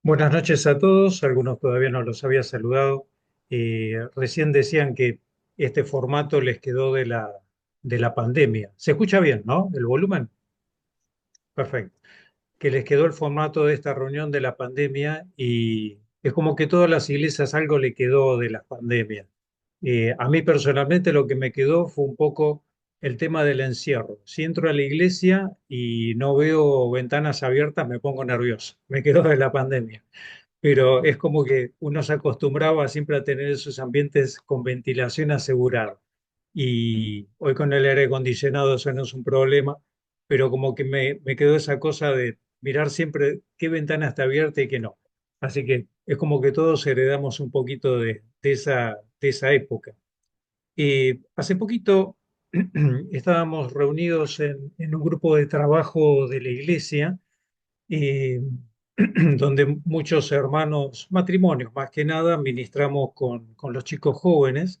Buenas noches a todos, algunos todavía no los había saludado. Recién decían que este formato les quedó de la pandemia. ¿Se escucha bien, no? ¿El volumen? Perfecto. Que les quedó el formato de esta reunión de la pandemia y es como que todas las iglesias algo le quedó de la pandemia. A mí personalmente lo que me quedó fue un poco el tema del encierro. Si entro a la iglesia y no veo ventanas abiertas, me pongo nervioso. Me quedó de la pandemia, pero es como que uno se acostumbraba siempre a tener esos ambientes con ventilación asegurada. Y hoy con el aire acondicionado eso no es un problema, pero como que me quedó esa cosa de mirar siempre qué ventana está abierta y qué no. Así que es como que todos heredamos un poquito de esa época. Hace poquito estábamos reunidos en un grupo de trabajo de la iglesia, eh, donde muchos hermanos, matrimonios más que nada, ministramos con los chicos jóvenes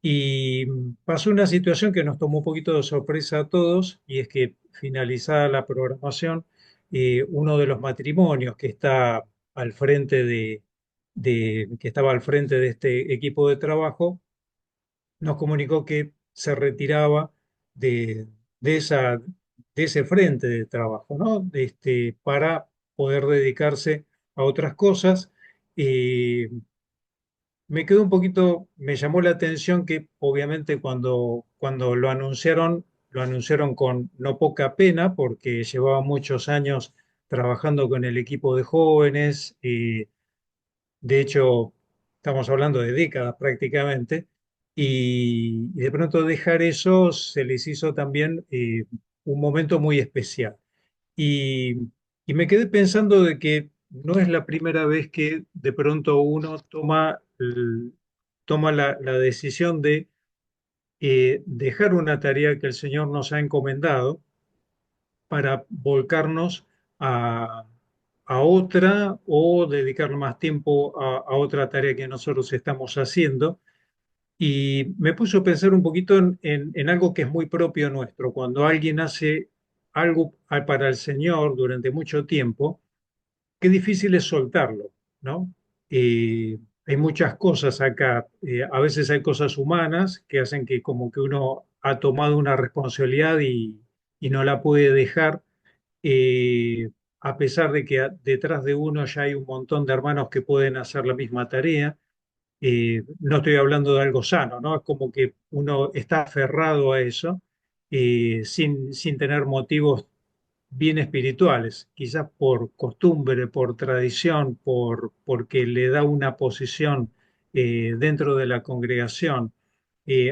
y pasó una situación que nos tomó un poquito de sorpresa a todos y es que finalizada la programación, uno de los matrimonios que está al frente que estaba al frente de este equipo de trabajo nos comunicó que se retiraba de, de esa, de ese frente de trabajo, ¿no? Para poder dedicarse a otras cosas. Eh, Me quedó un poquito, me llamó la atención que obviamente cuando lo anunciaron con no poca pena, porque llevaba muchos años trabajando con el equipo de jóvenes. De hecho, estamos hablando de décadas prácticamente, y de pronto dejar eso se les hizo también un momento muy especial. Y, y me quedé pensando de que no es la primera vez que de pronto uno toma la decisión de dejar una tarea que el Señor nos ha encomendado para volcarnos a, a otra o dedicar más tiempo a otra tarea que nosotros estamos haciendo. Y me puso a pensar un poquito en algo que es muy propio nuestro. Cuando alguien hace algo para el Señor durante mucho tiempo, qué difícil es soltarlo, ¿no? Hay muchas cosas acá. A veces hay cosas humanas que hacen que como que uno ha tomado una responsabilidad y no la puede dejar, eh, a pesar de que detrás de uno ya hay un montón de hermanos que pueden hacer la misma tarea. No estoy hablando de algo sano, ¿no? Es como que uno está aferrado a eso, sin tener motivos bien espirituales, quizás por costumbre, por tradición, porque le da una posición dentro de la congregación.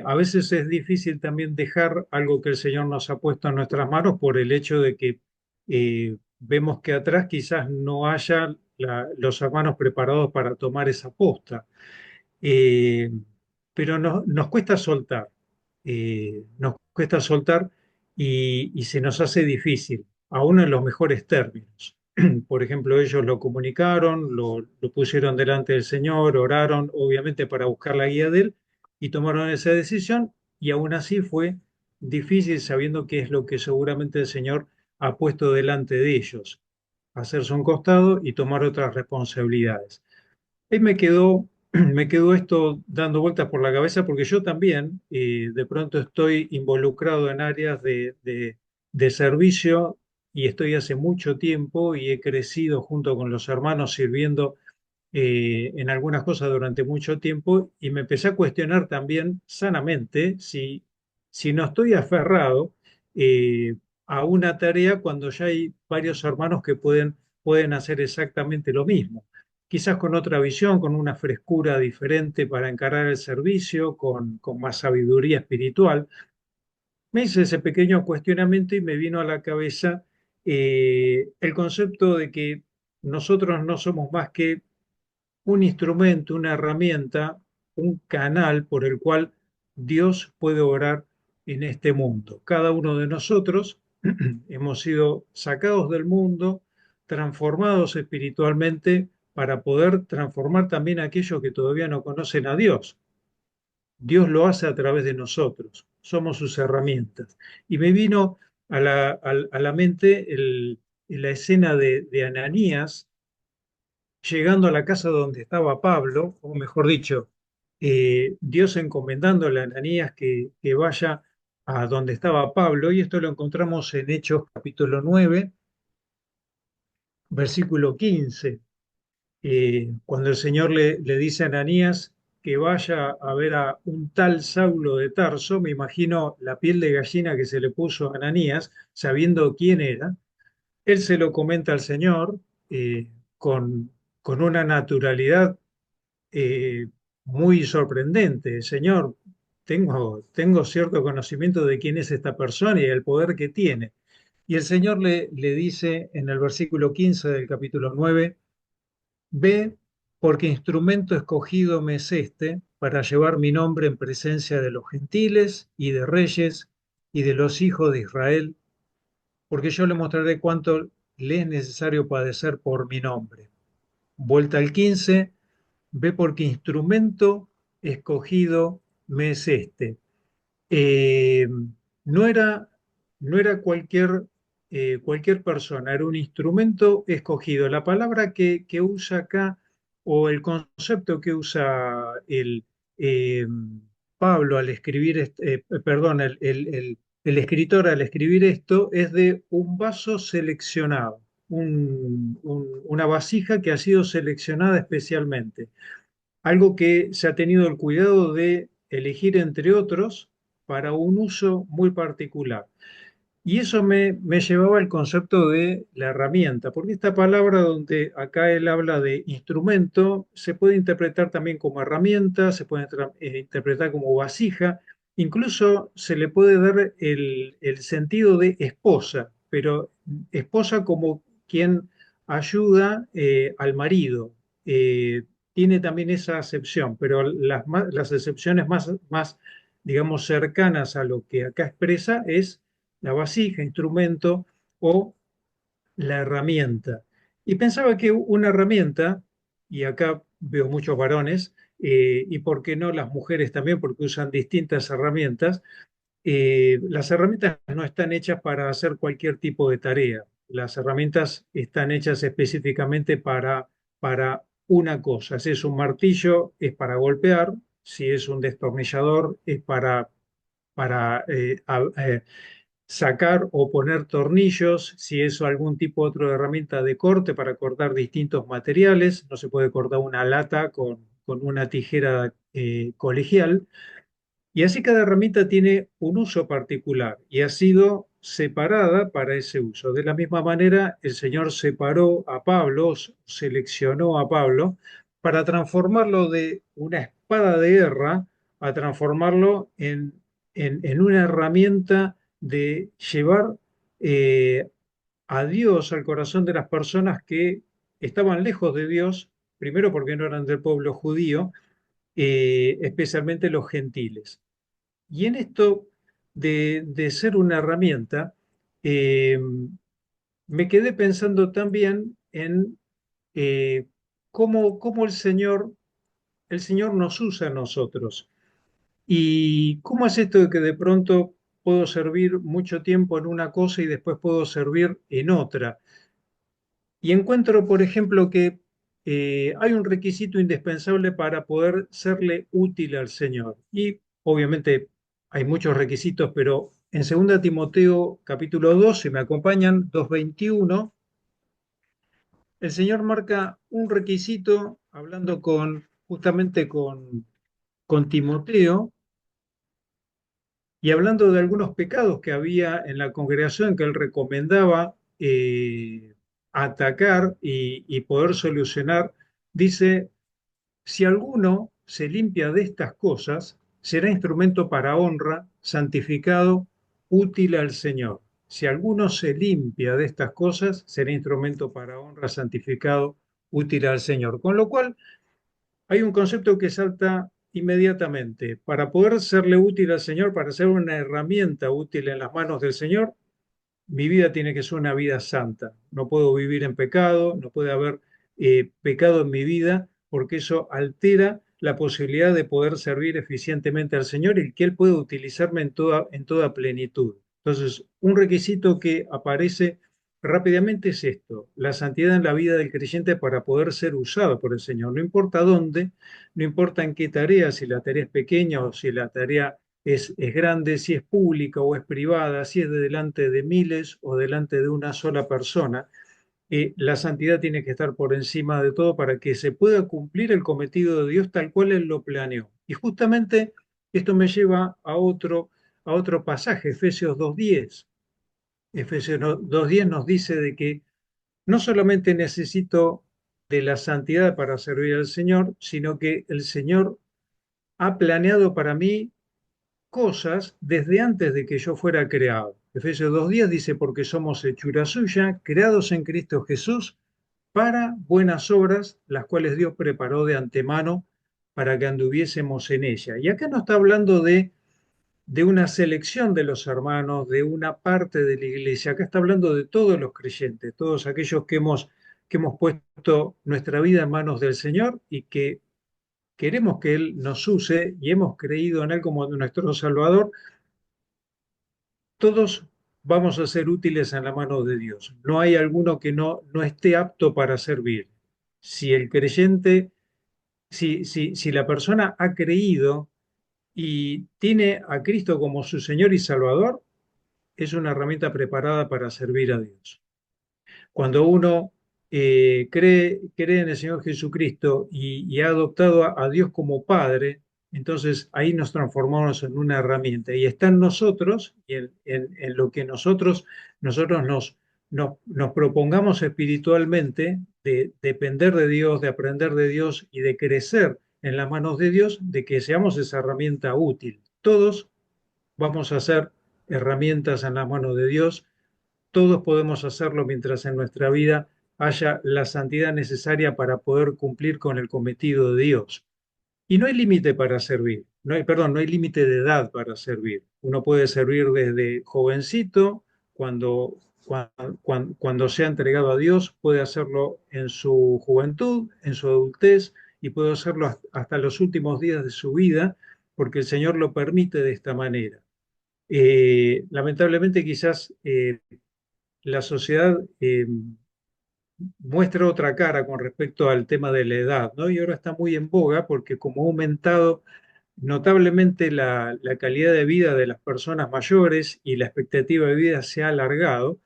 A veces es difícil también dejar algo que el Señor nos ha puesto en nuestras manos por el hecho de que vemos que atrás quizás no haya los hermanos preparados para tomar esa posta. Eh, pero nos cuesta soltar, nos cuesta soltar y se nos hace difícil, aún en los mejores términos. Por ejemplo, ellos lo comunicaron, lo pusieron delante del Señor, oraron, obviamente, para buscar la guía de Él y tomaron esa decisión, y aún así fue difícil sabiendo que es lo que seguramente el Señor ha puesto delante de ellos, hacerse un costado y tomar otras responsabilidades. Ahí me quedó esto dando vueltas por la cabeza porque yo también de pronto estoy involucrado en áreas de servicio y estoy hace mucho tiempo y he crecido junto con los hermanos sirviendo en algunas cosas durante mucho tiempo, y me empecé a cuestionar también sanamente si no estoy aferrado eh, a una tarea cuando ya hay varios hermanos que pueden hacer exactamente lo mismo, quizás con otra visión, con una frescura diferente para encarar el servicio, con más sabiduría espiritual. Me hice ese pequeño cuestionamiento y me vino a la cabeza el concepto de que nosotros no somos más que un instrumento, una herramienta, un canal por el cual Dios puede obrar en este mundo. Cada uno de nosotros hemos sido sacados del mundo, transformados espiritualmente para poder transformar también a aquellos que todavía no conocen a Dios. Dios lo hace a través de nosotros, somos sus herramientas. Y me vino a la mente la escena de Ananías, llegando a la casa donde estaba Pablo, o mejor dicho, Dios encomendándole a Ananías que vaya a donde estaba Pablo, y esto lo encontramos en Hechos capítulo 9, versículo 15, cuando el Señor le dice a Ananías que vaya a ver a un tal Saulo de Tarso. Me imagino la piel de gallina que se le puso a Ananías, sabiendo quién era. Él se lo comenta al Señor con, con una naturalidad eh, muy sorprendente. Señor, tengo cierto conocimiento de quién es esta persona y el poder que tiene. Y el Señor le dice en el versículo 15 del capítulo 9: Ve, porque instrumento escogido me es este para llevar mi nombre en presencia de los gentiles y de reyes y de los hijos de Israel, porque yo le mostraré cuánto le es necesario padecer por mi nombre. Vuelta al 15: Ve, porque instrumento escogido me es este. eh, no era, no era cualquier persona, era un instrumento escogido. La palabra que usa acá, o el concepto que usa eh, Pablo al escribir, perdón, el escritor al escribir esto, es de un vaso seleccionado, una vasija que ha sido seleccionada especialmente, algo que se ha tenido el cuidado de elegir entre otros para un uso muy particular. Y eso me llevaba al concepto de la herramienta, porque esta palabra donde acá él habla de instrumento se puede interpretar también como herramienta, se puede interpretar como vasija, incluso se le puede dar el sentido de esposa, pero esposa como quien ayuda al marido. Eh, Tiene también esa acepción, pero las acepciones más, digamos, cercanas a lo que acá expresa es la vasija, instrumento o la herramienta. Y pensaba que una herramienta, y acá veo muchos varones, y por qué no las mujeres también, porque usan distintas herramientas. Las herramientas no están hechas para hacer cualquier tipo de tarea. Las herramientas están hechas específicamente para una cosa. Si es un martillo, es para golpear; si es un destornillador, es para sacar o poner tornillos; si es algún tipo otro de herramienta de corte para cortar distintos materiales. No se puede cortar una lata con una tijera colegial. Y así cada herramienta tiene un uso particular y ha sido separada para ese uso. De la misma manera, el Señor separó a Pablo, seleccionó a Pablo para transformarlo de una espada de guerra a transformarlo en una herramienta de llevar eh, a Dios al corazón de las personas que estaban lejos de Dios, primero porque no eran del pueblo judío, especialmente los gentiles. Y en esto de ser una herramienta, eh, me quedé pensando también en cómo el Señor nos usa a nosotros. Y cómo es esto de que de pronto puedo servir mucho tiempo en una cosa y después puedo servir en otra. Y encuentro, por ejemplo, que hay un requisito indispensable para poder serle útil al Señor. Y obviamente hay muchos requisitos, pero en 2 capítulo 2, si me acompañan, 2:21, el Señor marca un requisito hablando justamente con Timoteo, y hablando de algunos pecados que había en la congregación que él recomendaba atacar y poder solucionar. Dice: si alguno se limpia de estas cosas, será instrumento para honra, santificado, útil al Señor. Si alguno se limpia de estas cosas, será instrumento para honra, santificado, útil al Señor. Con lo cual, hay un concepto que salta inmediatamente. Para poder serle útil al Señor, para ser una herramienta útil en las manos del Señor, mi vida tiene que ser una vida santa. No puedo vivir en pecado, no puede haber pecado en mi vida, porque eso altera la posibilidad de poder servir eficientemente al Señor y que Él pueda utilizarme en toda plenitud. Entonces, un requisito que aparece rápidamente es esto, la santidad en la vida del creyente para poder ser usado por el Señor. No importa dónde, no importa en qué tarea, si la tarea es pequeña o si la tarea es grande, si es pública o es privada, si es de delante de miles o delante de una sola persona. La santidad tiene que estar por encima de todo para que se pueda cumplir el cometido de Dios tal cual Él lo planeó. Y justamente esto me lleva a otro pasaje, Efesios 2:10. Efesios 2:10 nos dice de que no solamente necesito de la santidad para servir al Señor, sino que el Señor ha planeado para mí cosas desde antes de que yo fuera creado. Efesios 2:10 dice, porque somos hechura suya, creados en Cristo Jesús para buenas obras, las cuales Dios preparó de antemano para que anduviésemos en ella. Y acá no está hablando de una selección de los hermanos, de una parte de la iglesia, acá está hablando de todos los creyentes, todos aquellos que hemos puesto nuestra vida en manos del Señor y que queremos que Él nos use y hemos creído en Él como nuestro Salvador. Todos vamos a ser útiles en la mano de Dios. No hay alguno que no esté apto para servir. Si el creyente, si la persona ha creído y tiene a Cristo como su Señor y Salvador, es una herramienta preparada para servir a Dios. Cuando uno cree en el Señor Jesucristo y ha adoptado a Dios como Padre, entonces ahí nos transformamos en una herramienta y está en nosotros y en lo que nosotros nos propongamos espiritualmente de depender de Dios, de aprender de Dios y de crecer en las manos de Dios, de que seamos esa herramienta útil. Todos vamos a ser herramientas en las manos de Dios. Todos podemos hacerlo mientras en nuestra vida haya la santidad necesaria para poder cumplir con el cometido de Dios. Y no hay límite para servir, no hay límite de edad para servir. Uno puede servir desde jovencito, cuando se ha entregado a Dios, puede hacerlo en su juventud, en su adultez, y puede hacerlo hasta los últimos días de su vida, porque el Señor lo permite de esta manera. Lamentablemente quizás la sociedad muestra otra cara con respecto al tema de la edad, ¿no? Y ahora está muy en boga porque como ha aumentado notablemente la calidad de vida de las personas mayores y la expectativa de vida se ha alargado,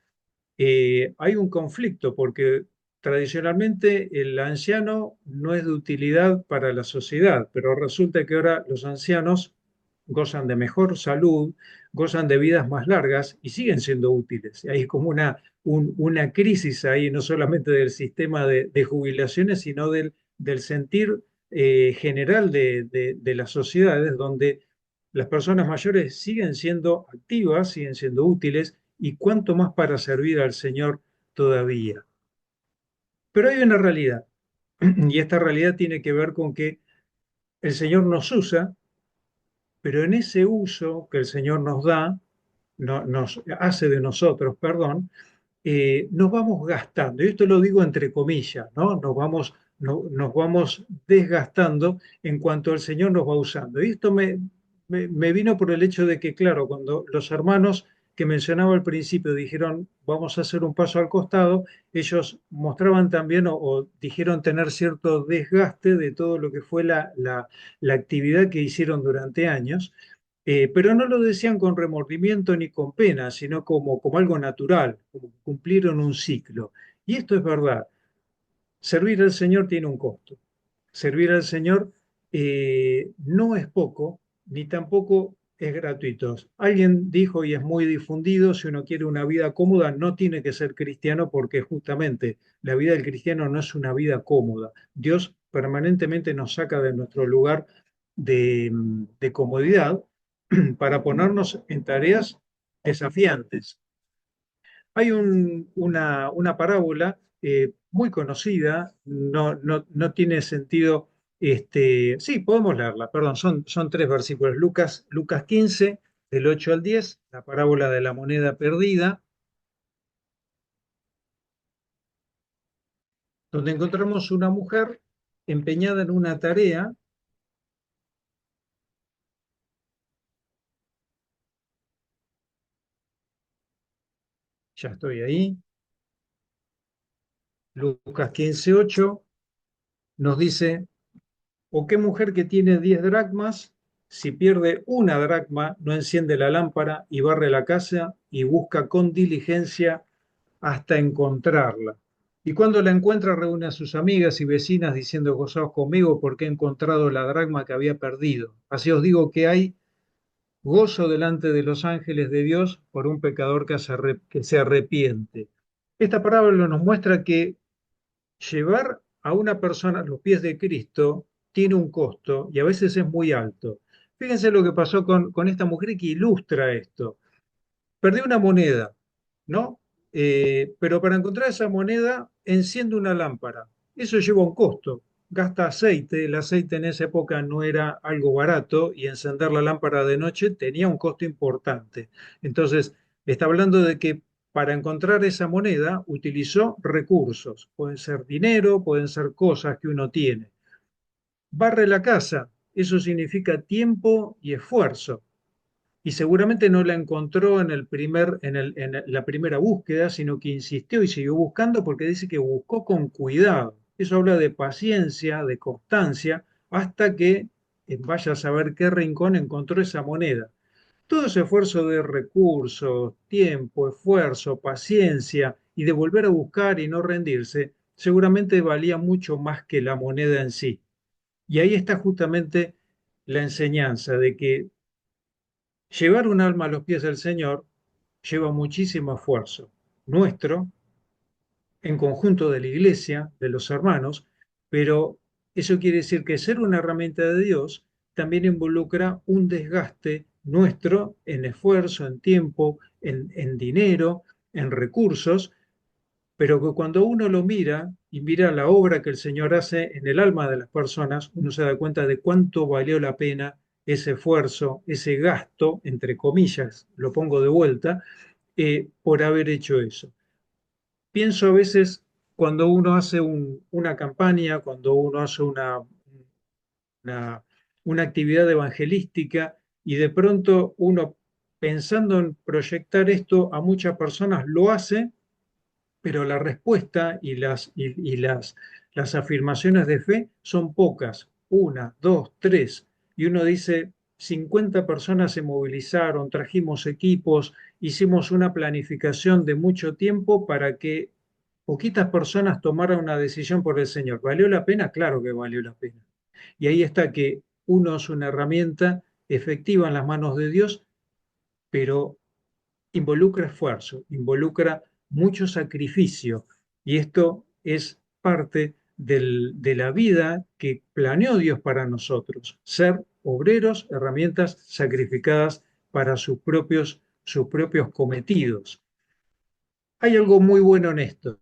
hay un conflicto porque tradicionalmente el anciano no es de utilidad para la sociedad, pero resulta que ahora los ancianos gozan de mejor salud, gozan de vidas más largas y siguen siendo útiles. Hay como una crisis ahí, no solamente del sistema de jubilaciones, sino del sentir general de las sociedades, donde las personas mayores siguen siendo activas, siguen siendo útiles y cuánto más para servir al Señor todavía. Pero hay una realidad, y esta realidad tiene que ver con que el Señor nos usa, pero en ese uso que el Señor nos da, nos hace de nosotros, perdón, nos vamos gastando, y esto lo digo entre comillas, ¿no? Nos vamos desgastando en cuanto el Señor nos va usando. Y esto me vino por el hecho de que, claro, cuando los hermanos que mencionaba al principio dijeron, vamos a hacer un paso al costado, ellos mostraban también o dijeron tener cierto desgaste de todo lo que fue la actividad que hicieron durante años. Pero no lo decían con remordimiento ni con pena, sino como algo natural, como que cumplieron un ciclo. Y esto es verdad. Servir al Señor tiene un costo. Servir al Señor no es poco, ni tampoco es gratuito. Alguien dijo, y es muy difundido, si uno quiere una vida cómoda, no tiene que ser cristiano porque justamente la vida del cristiano no es una vida cómoda. Dios permanentemente nos saca de nuestro lugar de comodidad para ponernos en tareas desafiantes. Hay una parábola muy conocida, no tiene sentido, sí, podemos leerla, perdón, son tres versículos. Lucas 15, del 8 al 10, la parábola de la moneda perdida, donde encontramos una mujer empeñada en una tarea, ya estoy ahí, Lucas 15:8 nos dice, ¿o qué mujer que tiene 10 dracmas, si pierde una dracma, no enciende la lámpara y barre la casa y busca con diligencia hasta encontrarla? Y cuando la encuentra, reúne a sus amigas y vecinas diciendo, gozaos conmigo porque he encontrado la dracma que había perdido. Así os digo que hay gozo delante de los ángeles de Dios por un pecador que se arrepiente. Esta parábola nos muestra que llevar a una persona a los pies de Cristo tiene un costo y a veces es muy alto. Fíjense lo que pasó con esta mujer que ilustra esto. Perdió una moneda, ¿no? Pero para encontrar esa moneda enciende una lámpara. Eso lleva un costo. Gasta aceite. El aceite en esa época no era algo barato y encender la lámpara de noche tenía un costo importante. Entonces, está hablando de que para encontrar esa moneda utilizó recursos. Pueden ser dinero, pueden ser cosas que uno tiene. Barre la casa. Eso significa tiempo y esfuerzo y seguramente no la encontró en la primera búsqueda, sino que insistió y siguió buscando porque dice que buscó con cuidado. Eso habla de paciencia, de constancia, hasta que vaya a saber qué rincón encontró esa moneda. Todo ese esfuerzo de recursos, tiempo, esfuerzo, paciencia y de volver a buscar y no rendirse, seguramente valía mucho más que la moneda en sí. Y ahí está justamente la enseñanza de que llevar un alma a los pies del Señor lleva muchísimo esfuerzo nuestro, en conjunto de la iglesia, de los hermanos, pero eso quiere decir que ser una herramienta de Dios también involucra un desgaste nuestro en esfuerzo, en tiempo, en dinero, en recursos, pero que cuando uno lo mira y mira la obra que el Señor hace en el alma de las personas, uno se da cuenta de cuánto valió la pena ese esfuerzo, ese gasto, entre comillas, lo pongo de vuelta, por haber hecho eso. Pienso a veces cuando uno hace una campaña, cuando uno hace una, una actividad evangelística y de pronto uno pensando en proyectar esto a muchas personas lo hace, pero la respuesta las afirmaciones de fe son pocas, una, dos, tres, y uno dice, 50 personas se movilizaron, trajimos equipos, hicimos una planificación de mucho tiempo para que poquitas personas tomaran una decisión por el Señor. ¿Valió la pena? Claro que valió la pena. Y ahí está que uno es una herramienta efectiva en las manos de Dios, pero involucra esfuerzo, involucra mucho sacrificio y esto es parte de la vida que planeó Dios para nosotros, ser obreros, herramientas sacrificadas para sus propios cometidos. Hay algo muy bueno en esto.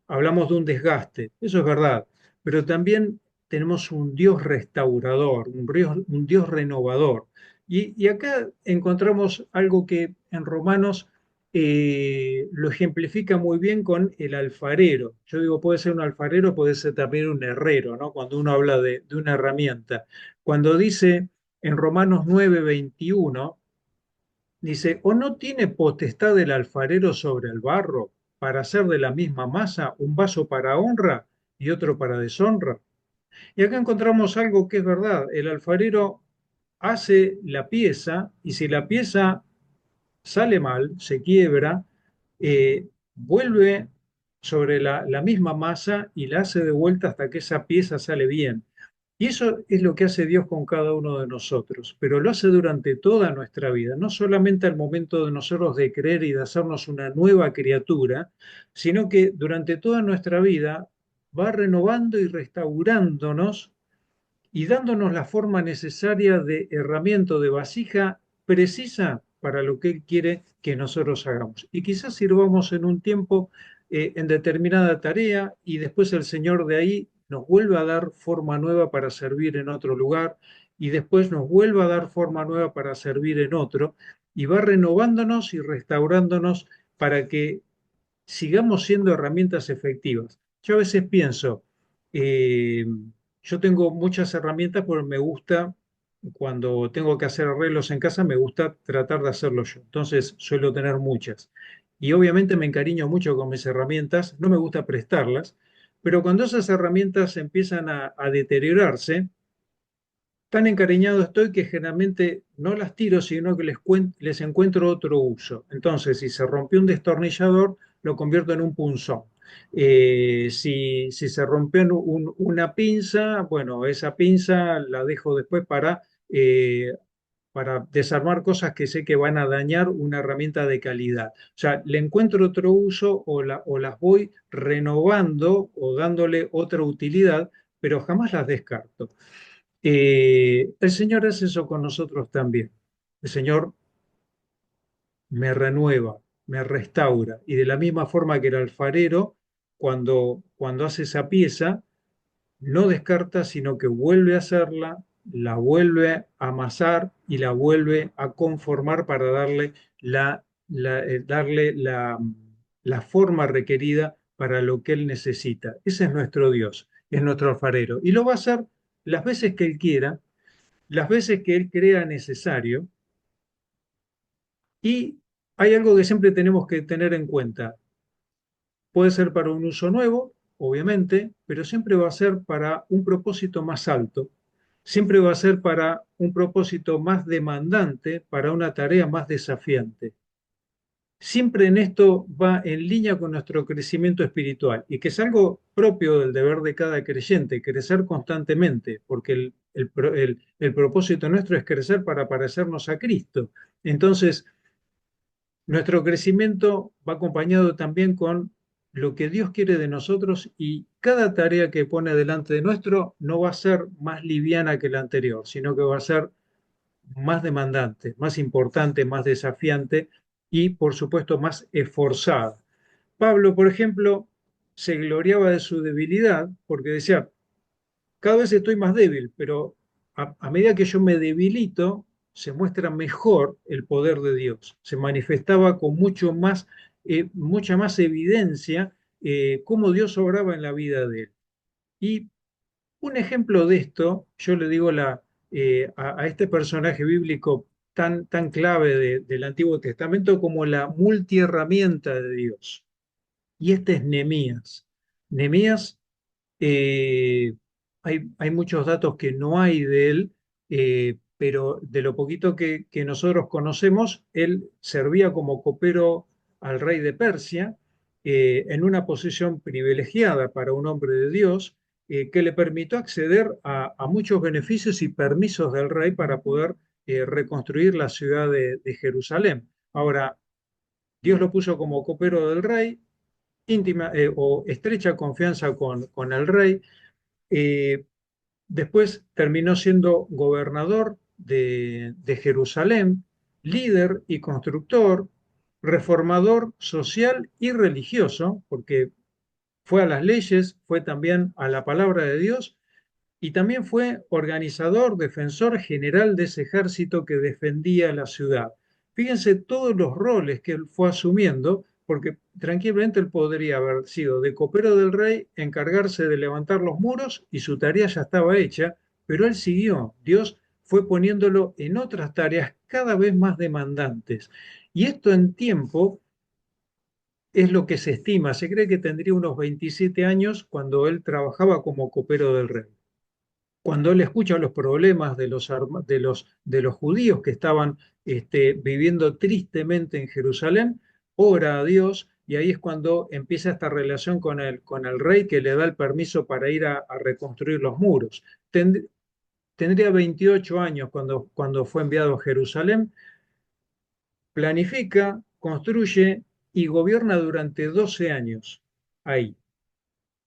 Hablamos de un desgaste, eso es verdad, pero también tenemos un Dios restaurador, un Dios renovador. Y acá encontramos algo que en Romanos lo ejemplifica muy bien con el alfarero. Yo digo, puede ser un alfarero, puede ser también un herrero, ¿no? Cuando uno habla de una herramienta. Cuando dice en Romanos 9:21, dice, ¿o no tiene potestad el alfarero sobre el barro para hacer de la misma masa un vaso para honra y otro para deshonra? Y acá encontramos algo que es verdad. El alfarero hace la pieza y si la pieza sale mal, se quiebra, vuelve sobre la misma masa y la hace de vuelta hasta que esa pieza sale bien. Y eso es lo que hace Dios con cada uno de nosotros, pero lo hace durante toda nuestra vida, no solamente al momento de nosotros de creer y de hacernos una nueva criatura, sino que durante toda nuestra vida va renovando y restaurándonos y dándonos la forma necesaria de herramienta, de vasija precisa para lo que Él quiere que nosotros hagamos. Y quizás sirvamos en un tiempo en determinada tarea y después el Señor de ahí nos vuelve a dar forma nueva para servir en otro lugar y después nos vuelve a dar forma nueva para servir en otro y va renovándonos y restaurándonos para que sigamos siendo herramientas efectivas. Yo a veces pienso, eh, yo tengo muchas herramientas, pero me gusta, cuando tengo que hacer arreglos en casa, me gusta tratar de hacerlo yo. Entonces suelo tener muchas. y obviamente me encariño mucho con mis herramientas, no me gusta prestarlas, pero cuando esas herramientas empiezan a deteriorarse, tan encariñado estoy que generalmente no las tiro, sino que les encuentro otro uso. Entonces, si se rompió un destornillador, lo convierto en un punzón. Si se rompió una pinza, bueno, esa pinza la dejo después para desarmar cosas que sé que van a dañar una herramienta de calidad. O sea, le encuentro otro uso o las voy renovando o dándole otra utilidad, pero jamás las descarto. El Señor hace eso con nosotros también. El Señor me renueva, me restaura. Y de la misma forma que el alfarero, cuando hace esa pieza, no descarta, sino que vuelve a hacerla, la vuelve a amasar y la vuelve a conformar para darle la forma requerida para lo que Él necesita. Ese es nuestro Dios, es nuestro alfarero. Y lo va a hacer las veces que Él quiera, las veces que Él crea necesario. Y hay algo que siempre tenemos que tener en cuenta. Puede ser para un uso nuevo, obviamente, pero siempre va a ser para un propósito más alto. Siempre va a ser para un propósito más demandante, para una tarea más desafiante. Siempre en esto va en línea con nuestro crecimiento espiritual y que es algo propio del deber de cada creyente, crecer constantemente, porque el propósito nuestro es crecer para parecernos a Cristo. Entonces, nuestro crecimiento va acompañado también con lo que Dios quiere de nosotros y cada tarea que pone delante de nuestro no va a ser más liviana que la anterior, sino que va a ser más demandante, más importante, más desafiante y, por supuesto, más esforzada. Pablo, por ejemplo, se gloriaba de su debilidad porque decía, cada vez estoy más débil, pero a medida que yo me debilito, se muestra mejor el poder de Dios. Se manifestaba con mucha más evidencia cómo Dios obraba en la vida de él. Y un ejemplo de esto, yo le digo a este personaje bíblico tan clave del Antiguo Testamento como la multiherramienta de Dios. Y este es Nehemías. Nehemías eh, hay muchos datos que no hay de él, pero de lo poquito que nosotros conocemos, él servía como copero al rey de Persia, en una posición privilegiada para un hombre de Dios, que le permitió acceder a muchos beneficios y permisos del rey para poder reconstruir la ciudad de Jerusalén. Ahora, Dios lo puso como copero del rey, íntima o estrecha confianza con el rey. eh, Después terminó siendo gobernador de Jerusalén, líder y constructor, reformador social y religioso, porque fue a las leyes, fue también a la palabra de Dios y también fue organizador, defensor general de ese ejército que defendía la ciudad. Fíjense todos los roles que él fue asumiendo, porque tranquilamente él podría haber sido de copero del rey, encargarse de levantar los muros y su tarea ya estaba hecha, pero él siguió. Dios fue poniéndolo en otras tareas cada vez más demandantes. Y esto en tiempo es lo que se estima. Se cree que tendría unos 27 años cuando él trabajaba como copero del rey. Cuando él escucha los problemas de los judíos que estaban viviendo tristemente en Jerusalén, ora a Dios y ahí es cuando empieza esta relación con el rey que le da el permiso para ir a reconstruir los muros. Tendría 28 años cuando fue enviado a Jerusalén, planifica, construye y gobierna durante 12 años ahí.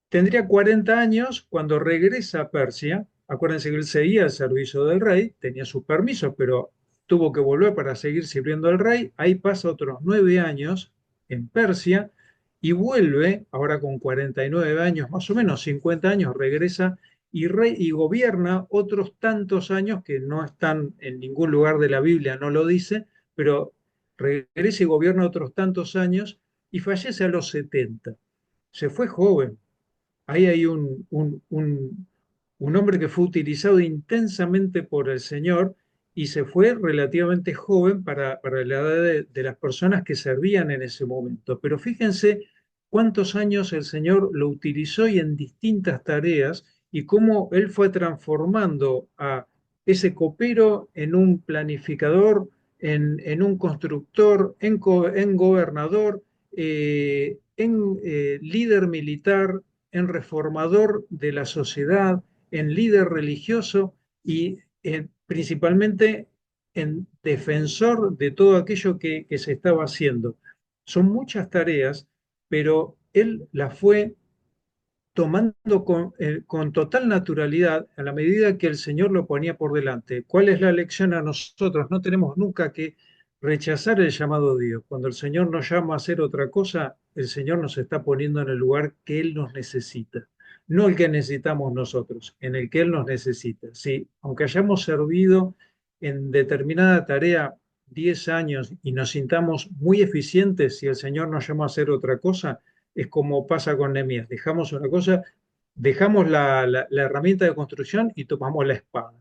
Tendría 40 años cuando regresa a Persia. Acuérdense que él seguía al servicio del rey, tenía sus permisos, pero tuvo que volver para seguir sirviendo al rey. Ahí pasa otros 9 años en Persia y vuelve, ahora con 49 años, más o menos 50 años, regresa y gobierna otros tantos años que no están en ningún lugar de la Biblia, no lo dice, pero regresa y gobierna otros tantos años y fallece a los 70. Se fue joven. Ahí hay un hombre que fue utilizado intensamente por el Señor y se fue relativamente joven para la edad de las personas que servían en ese momento. Pero fíjense cuántos años el Señor lo utilizó y en distintas tareas y cómo Él fue transformando a ese copero en un planificador, en un constructor, en gobernador, en líder militar, en reformador de la sociedad, en líder religioso y principalmente en defensor de todo aquello que se estaba haciendo. Son muchas tareas, pero él las fue tomando con total naturalidad a la medida que el Señor lo ponía por delante. ¿Cuál es la lección a nosotros? No tenemos nunca que rechazar el llamado de Dios. Cuando el Señor nos llama a hacer otra cosa, el Señor nos está poniendo en el lugar que Él nos necesita, no el que necesitamos nosotros, en el que Él nos necesita. Sí, aunque hayamos servido en determinada tarea 10 años y nos sintamos muy eficientes, si el Señor nos llama a hacer otra cosa, es como pasa con Nehemías, dejamos una cosa, dejamos la herramienta de construcción y tomamos la espada.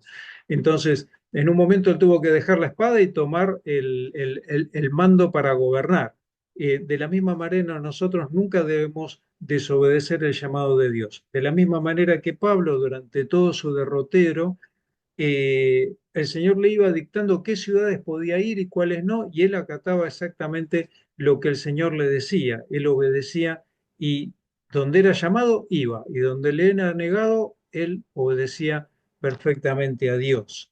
Entonces, en un momento él tuvo que dejar la espada y tomar el mando para gobernar. De la misma manera, nosotros nunca debemos desobedecer el llamado de Dios. De la misma manera que Pablo, durante todo su derrotero, el Señor le iba dictando qué ciudades podía ir y cuáles no, y él acataba exactamente lo que el Señor le decía. Él obedecía y donde era llamado, iba, y donde le era negado, él obedecía perfectamente a Dios.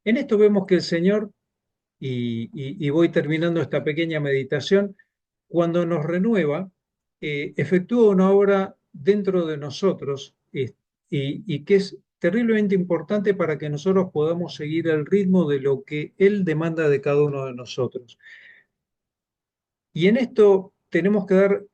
En esto vemos que el Señor, y voy terminando esta pequeña meditación, cuando nos renueva, efectúa una obra dentro de nosotros y que es terriblemente importante para que nosotros podamos seguir el ritmo de lo que Él demanda de cada uno de nosotros. Y en esto tenemos que dar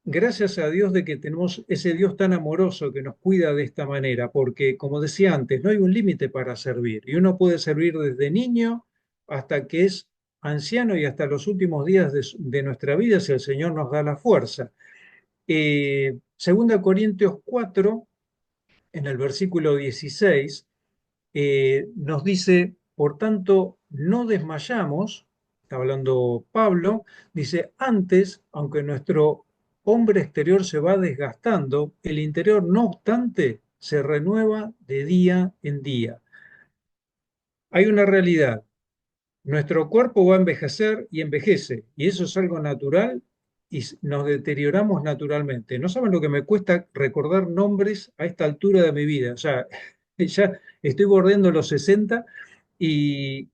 gracias a Dios de que tenemos ese Dios tan amoroso que nos cuida de esta manera, porque como decía antes, no hay un límite para servir y uno puede servir desde niño hasta que es anciano y hasta los últimos días de nuestra vida si el Señor nos da la fuerza. Segunda Corintios 4, en el versículo 16, nos dice, por tanto, no desmayamos, está hablando Pablo, dice, antes, aunque nuestro hombre exterior se va desgastando, el interior, no obstante, se renueva de día en día. Hay una realidad, nuestro cuerpo va a envejecer y envejece, y eso es algo natural y nos deterioramos naturalmente. No saben lo que me cuesta recordar nombres a esta altura de mi vida. O sea, ya estoy bordeando los 60 y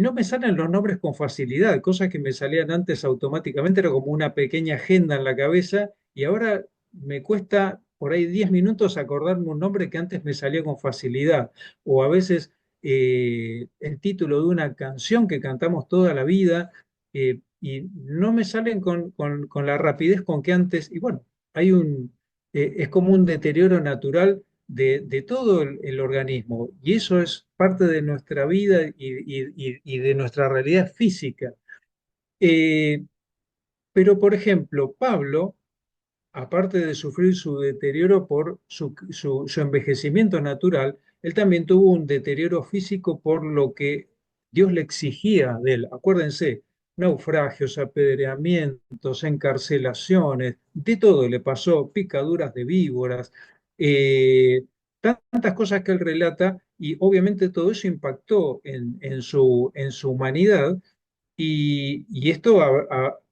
no me salen los nombres con facilidad, cosas que me salían antes automáticamente, era como una pequeña agenda en la cabeza y ahora me cuesta por ahí 10 minutos acordarme un nombre que antes me salía con facilidad. O a veces el título de una canción que cantamos toda la vida y no me salen con la rapidez con que antes, y bueno, es como un deterioro natural de todo el organismo y eso es parte de nuestra vida y de nuestra realidad física. Eh, pero, por ejemplo, Pablo aparte de sufrir su deterioro por su envejecimiento natural, él también tuvo un deterioro físico por lo que Dios le exigía de él. Acuérdense, naufragios, apedreamientos, encarcelaciones, de todo le pasó, picaduras de víboras, eh, tantas cosas que él relata, y obviamente todo eso impactó en su humanidad y esto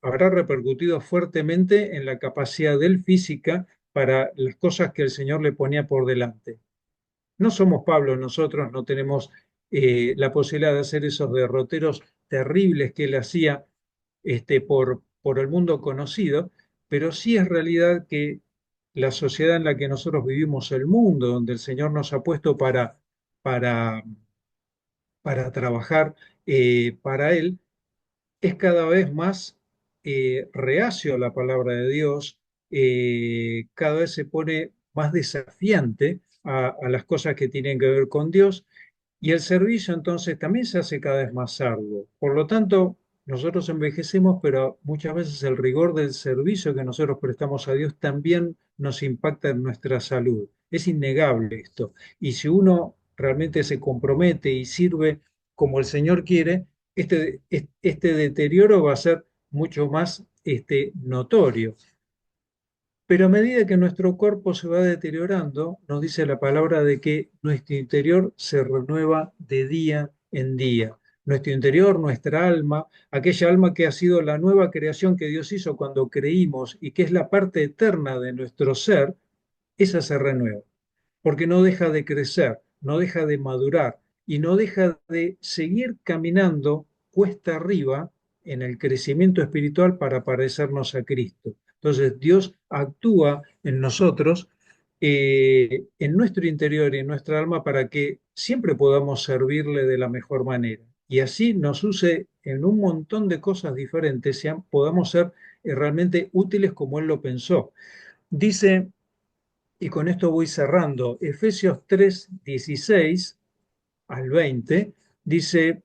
habrá repercutido fuertemente en la capacidad de él física para las cosas que el Señor le ponía por delante. No somos Pablo, nosotros no tenemos la posibilidad de hacer esos derroteros terribles que él hacía por el mundo conocido, pero sí es realidad que la sociedad en la que nosotros vivimos, el mundo donde el Señor nos ha puesto para, para trabajar para Él, es cada vez más reacio a la palabra de Dios, cada vez se pone más desafiante a las cosas que tienen que ver con Dios y el servicio entonces también se hace cada vez más arduo. Por lo tanto, nosotros envejecemos, pero muchas veces el rigor del servicio que nosotros prestamos a Dios también nos impacta en nuestra salud. Es innegable esto. Y si uno realmente se compromete y sirve como el Señor quiere, este deterioro va a ser mucho más notorio. Pero a medida que nuestro cuerpo se va deteriorando, nos dice la palabra de que nuestro interior se renueva de día en día. Nuestro interior, nuestra alma, aquella alma que ha sido la nueva creación que Dios hizo cuando creímos y que es la parte eterna de nuestro ser, esa se renueva porque no deja de crecer, no deja de madurar y no deja de seguir caminando cuesta arriba en el crecimiento espiritual para parecernos a Cristo. Entonces Dios actúa en nosotros, en nuestro interior y en nuestra alma para que siempre podamos servirle de la mejor manera. Y así nos use en un montón de cosas diferentes, podamos ser realmente útiles como Él lo pensó. Dice y con esto voy cerrando. Efesios 3 16 al 20 dice,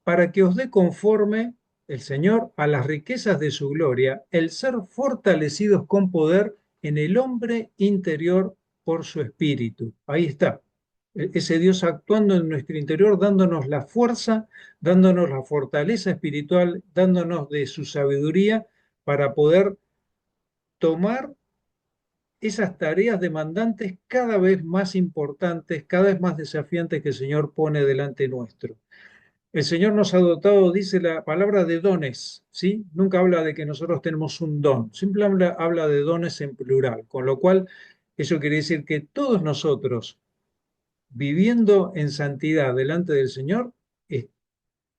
para que os dé conforme el Señor a las riquezas de su gloria, el ser fortalecidos con poder en el hombre interior por su espíritu. Ahí está. Ese Dios actuando en nuestro interior, dándonos la fuerza, dándonos la fortaleza espiritual, dándonos de su sabiduría para poder tomar esas tareas demandantes cada vez más importantes, cada vez más desafiantes que el Señor pone delante nuestro. El Señor nos ha dotado, dice la palabra, de dones, ¿sí? Nunca habla de que nosotros tenemos un don, simplemente habla de dones en plural, con lo cual eso quiere decir que todos nosotros, viviendo en santidad delante del Señor,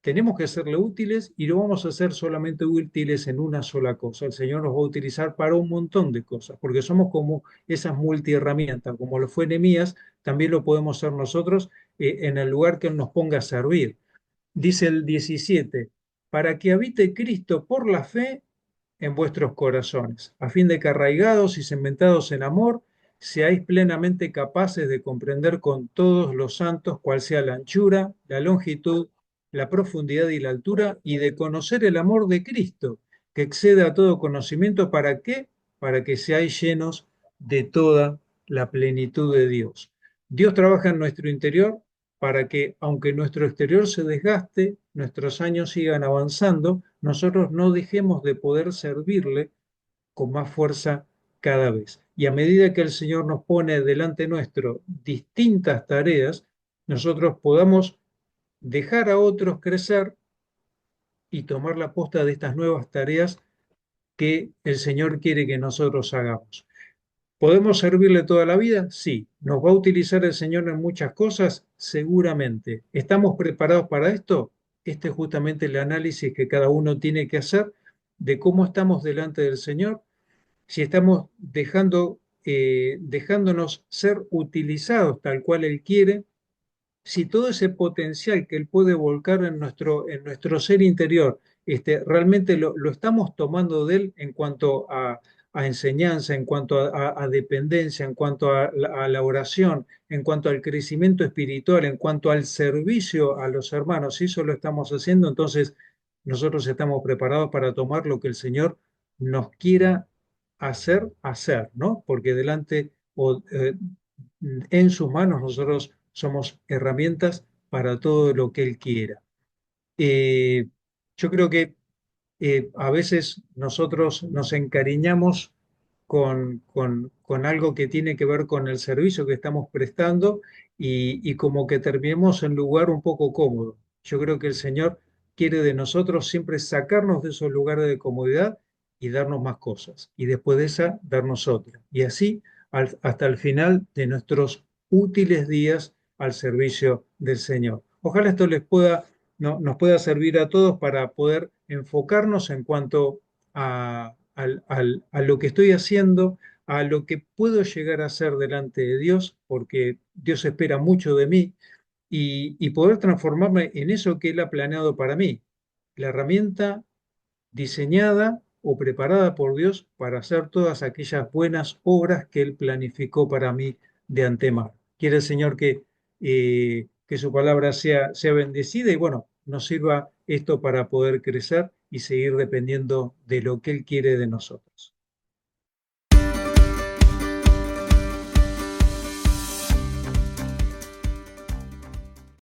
tenemos que serle útiles y no vamos a ser solamente útiles en una sola cosa. El Señor nos va a utilizar para un montón de cosas, porque somos como esas multiherramientas, como lo fue Nehemías, también lo podemos ser nosotros en el lugar que Él nos ponga a servir. Dice el 17, para que habite Cristo por la fe en vuestros corazones, a fin de que arraigados y cementados en amor, seáis plenamente capaces de comprender con todos los santos cuál sea la anchura, la longitud, la profundidad y la altura, y de conocer el amor de Cristo, que excede a todo conocimiento. ¿Para qué? Para que seáis llenos de toda la plenitud de Dios. Dios trabaja en nuestro interior para que, aunque nuestro exterior se desgaste, nuestros años sigan avanzando, nosotros no dejemos de poder servirle con más fuerza cada vez. Y a medida que el Señor nos pone delante nuestro distintas tareas, nosotros podamos dejar a otros crecer y tomar la posta de estas nuevas tareas que el Señor quiere que nosotros hagamos. ¿Podemos servirle toda la vida? Sí. ¿Nos va a utilizar el Señor en muchas cosas? Seguramente. ¿Estamos preparados para esto? Este es justamente el análisis que cada uno tiene que hacer de cómo estamos delante del Señor, si estamos dejándonos ser utilizados tal cual Él quiere, si todo ese potencial que Él puede volcar en nuestro ser interior, realmente lo estamos tomando de Él en cuanto a enseñanza, en cuanto a dependencia, en cuanto a la oración, en cuanto al crecimiento espiritual, en cuanto al servicio a los hermanos, si eso lo estamos haciendo, entonces nosotros estamos preparados para tomar lo que el Señor nos quiera hacer, ¿no? Porque delante o en sus manos nosotros somos herramientas para todo lo que Él quiera. Eh, yo creo que a veces nosotros nos encariñamos con algo que tiene que ver con el servicio que estamos prestando y como que terminemos en un lugar un poco cómodo. Yo creo que el Señor quiere de nosotros siempre sacarnos de esos lugares de comodidad y darnos más cosas. Y después de esa, darnos otra. Y así hasta el final de nuestros útiles días al servicio del Señor. Ojalá esto nos pueda servir a todos para poder enfocarnos en cuanto a lo que estoy haciendo, a lo que puedo llegar a hacer delante de Dios, porque Dios espera mucho de mí, y poder transformarme en eso que Él ha planeado para mí, la herramienta diseñada o preparada por Dios para hacer todas aquellas buenas obras que Él planificó para mí de antemano. Quiere el Señor que su palabra sea bendecida y bueno, nos sirva esto para poder crecer y seguir dependiendo de lo que Él quiere de nosotros.